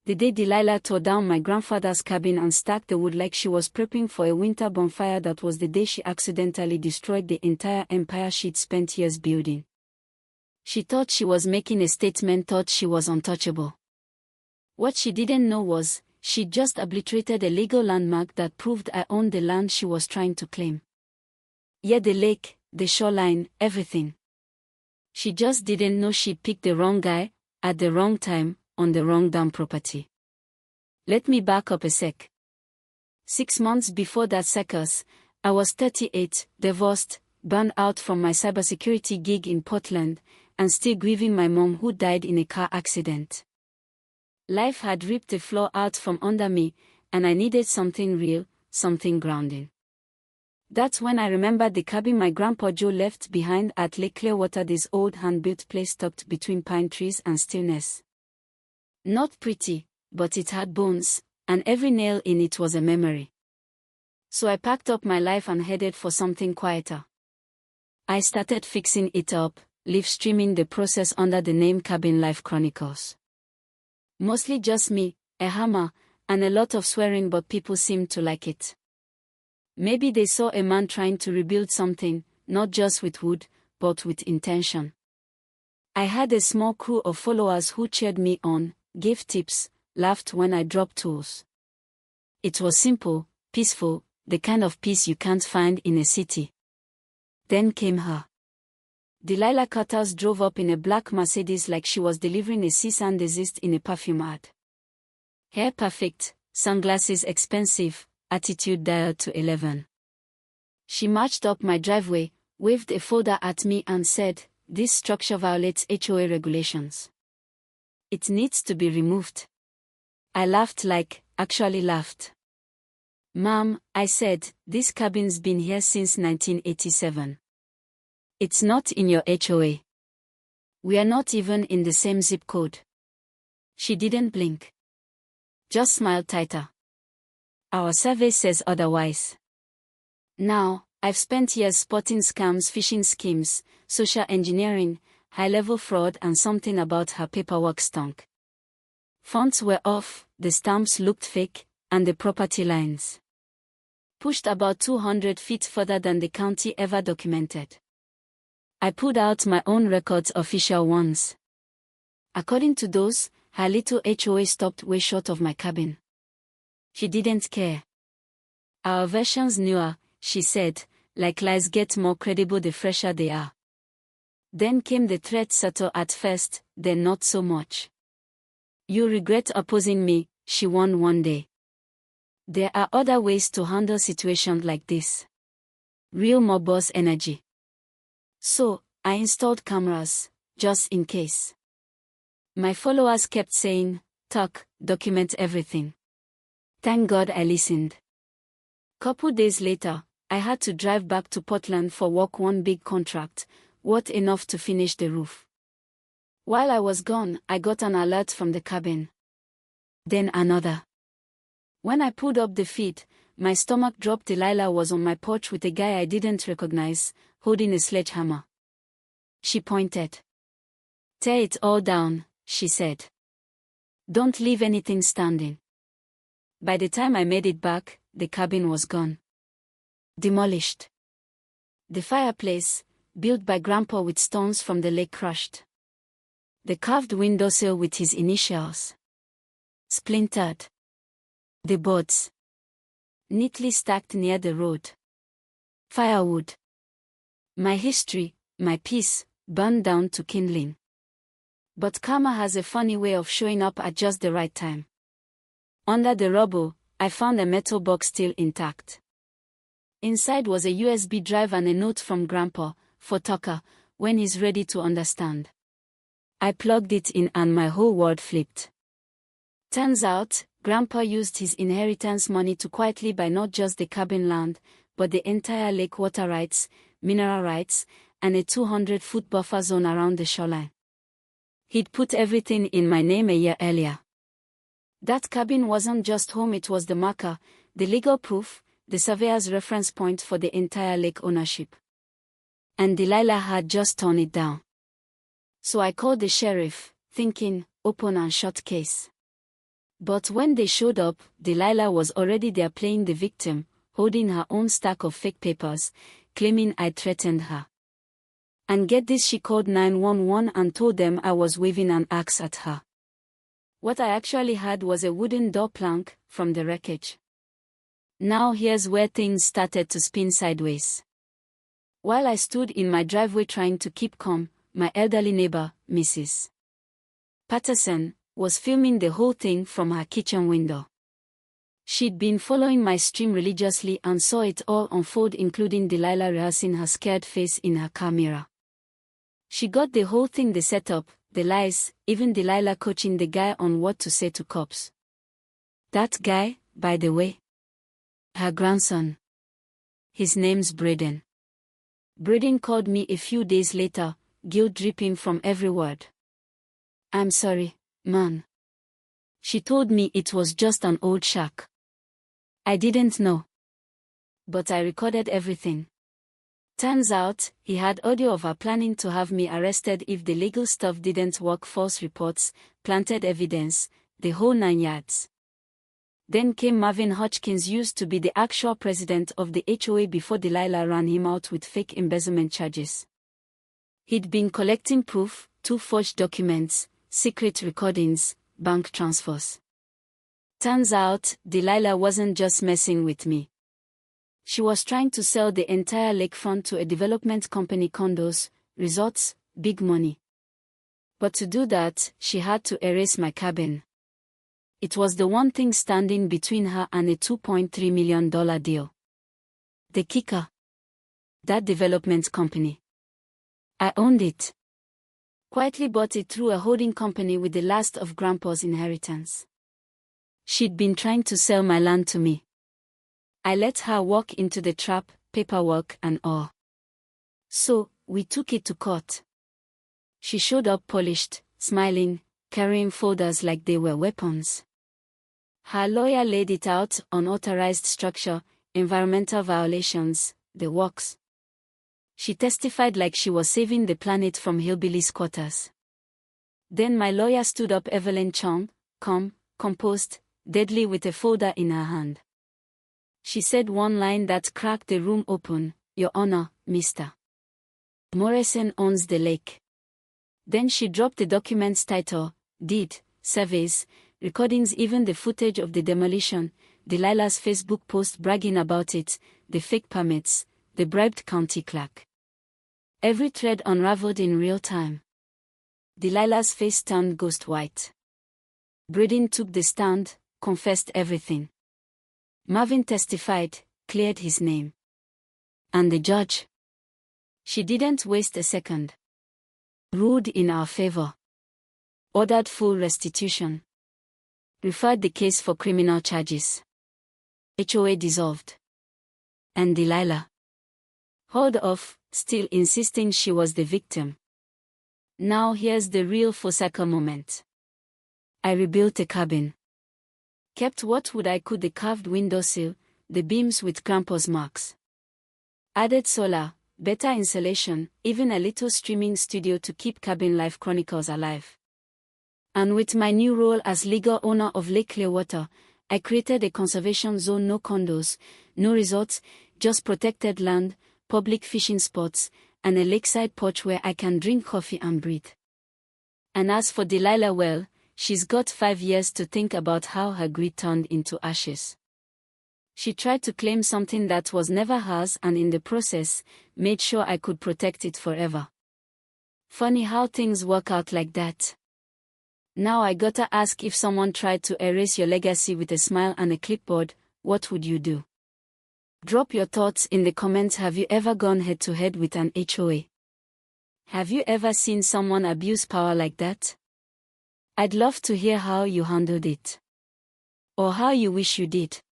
The day Delilah tore down my grandfather's cabin and stacked the wood like she was prepping for a winter bonfire, that was the day she accidentally destroyed the entire empire she'd spent years building. She thought she was making a statement, thought she was untouchable. What she didn't know was, she'd just obliterated a legal landmark that proved I owned the land she was trying to claim. Yeah, the lake, the shoreline, everything. She just didn't know she'd picked the wrong guy, at the wrong time, on the wrong damn property. Let me back up a sec. 6 months before that circus, I was 38, divorced, burned out from my cybersecurity gig in Portland, and still grieving my mom who died in a car accident. Life had ripped the floor out from under me, and I needed something real, something grounding. That's when I remembered the cabin my Grandpa Joe left behind at Lake Clearwater, this old hand-built place tucked between pine trees and stillness. Not pretty, but it had bones, and every nail in it was a memory. So I packed up my life and headed for something quieter. I started fixing it up, live streaming the process under the name Cabin Life Chronicles. Mostly just me, a hammer, and a lot of swearing, but people seemed to like it. Maybe they saw a man trying to rebuild something, not just with wood, but with intention. I had a small crew of followers who cheered me on, gave tips, laughed when I dropped tools. It was simple, peaceful, the kind of peace you can't find in a city. Then came her. Delilah Cutters drove up in a black Mercedes like she was delivering a cease and desist in a perfume ad. Hair perfect, sunglasses expensive, attitude dialed to 11. She marched up my driveway, waved a folder at me and said, "This structure violates HOA regulations. It needs to be removed." I laughed, actually laughed. "Ma'am," I said, "this cabin's been here since 1987. It's not in your HOA. We are not even in the same zip code." She didn't blink. Just smiled tighter. "Our survey says otherwise." Now, I've spent years spotting scams, phishing schemes, social engineering, high-level fraud, and something about her paperwork stunk. Fonts were off, the stamps looked fake, and the property lines pushed about 200 feet further than the county ever documented. I pulled out my own records, official ones. According to those, her little HOA stopped way short of my cabin. She didn't care. "Our version's newer," she said, "like lies get more credible the fresher they are." Then came the threat, subtle at first, then not so much. "You regret opposing me," she warned one day. "There are other ways to handle situations like this. Real mob boss energy." So, I installed cameras, just in case. My followers kept saying, "Talk, document everything." Thank God I listened. Couple days later, I had to drive back to Portland for work, one big contract, worth enough to finish the roof. While I was gone, I got an alert from the cabin. Then another. When I pulled up the feed, my stomach dropped. Delilah was on my porch with a guy I didn't recognize, holding a sledgehammer. She pointed. "Tear it all down," she said. "Don't leave anything standing." By the time I made it back, the cabin was gone. Demolished. The fireplace, built by Grandpa with stones from the lake, crushed. The carved windowsill with his initials splintered. The boards, neatly stacked near the road. Firewood. My history, my peace, burned down to kindling. But karma has a funny way of showing up at just the right time. Under the rubble, I found a metal box still intact. Inside was a USB drive and a note from Grandpa, for Tucker, when he's ready to understand. I plugged it in and my whole world flipped. Turns out, Grandpa used his inheritance money to quietly buy not just the cabin land, but the entire lake water rights, mineral rights, and a 200-foot buffer zone around the shoreline. He'd put everything in my name a year earlier. That cabin wasn't just home, it was the marker, the legal proof, the surveyor's reference point for the entire lake ownership. And Delilah had just torn it down. So I called the sheriff, thinking, open and shut case. But when they showed up, Delilah was already there playing the victim, holding her own stack of fake papers, claiming I'd threatened her. And get this, she called 911 and told them I was waving an axe at her. What I actually had was a wooden door plank from the wreckage. Now here's where things started to spin sideways. While I stood in my driveway trying to keep calm, my elderly neighbor, Mrs. Patterson, was filming the whole thing from her kitchen window. She'd been following my stream religiously and saw it all unfold, including Delilah rehearsing her scared face in her car mirror. She got the whole thing, the setup, the lies, even Delilah coaching the guy on what to say to cops. That guy, by the way, her grandson. His name's Braden. Braden called me a few days later, guilt dripping from every word. I'm sorry, man. She told me it was just an old shack. I didn't know. But I recorded everything. Turns out, he had audio of her planning to have me arrested if the legal stuff didn't work, false reports, planted evidence, the whole 9 yards. Then came Marvin Hodgkins, used to be the actual president of the HOA before Delilah ran him out with fake embezzlement charges. He'd been collecting proof, 2 forged documents, secret recordings, bank transfers. Turns out, Delilah wasn't just messing with me. She was trying to sell the entire lakefront to a development company, condos, resorts, big money. But to do that, she had to erase my cabin. It was the one thing standing between her and a $2.3 million deal. The kicker. That development company. I owned it. Quietly bought it through a holding company with the last of Grandpa's inheritance. She'd been trying to sell my land to me. I let her walk into the trap, paperwork and all. So, we took it to court. She showed up polished, smiling, carrying folders like they were weapons. Her lawyer laid it out: unauthorized structure, environmental violations, the works. She testified like she was saving the planet from hillbilly squatters. Then my lawyer stood up, Evelyn Chong, calm, composed, deadly, with a folder in her hand. She said one line that cracked the room open: Your Honor, Mr. Morrison owns the lake. Then she dropped the document's title, deed, surveys, recordings, even the footage of the demolition, Delilah's Facebook post bragging about it, the fake permits, the bribed county clerk. Every thread unraveled in real time. Delilah's face turned ghost white. Braden took the stand, confessed everything. Marvin testified, cleared his name. And the judge? She didn't waste a second. Ruled in our favor. Ordered full restitution. Referred the case for criminal charges. HOA dissolved. And Delilah hauled off, still insisting she was the victim. Now here's the real full circle moment. I rebuilt a cabin. Kept what wood I could, the carved windowsill, the beams with Grandpa's marks. Added solar, better insulation, even a little streaming studio to keep cabin life chronicles alive. And with my new role as legal owner of Lake Clearwater, I created a conservation zone: no condos, no resorts, just protected land, public fishing spots, and a lakeside porch where I can drink coffee and breathe. And as for Delilah, well, she's got 5 years to think about how her greed turned into ashes. She tried to claim something that was never hers, and in the process, made sure I could protect it forever. Funny how things work out like that. Now I gotta ask, if someone tried to erase your legacy with a smile and a clipboard, what would you do? Drop your thoughts in the comments. Have you ever gone head to head with an HOA? Have you ever seen someone abuse power like that? I'd love to hear how you handled it. Or how you wish you did.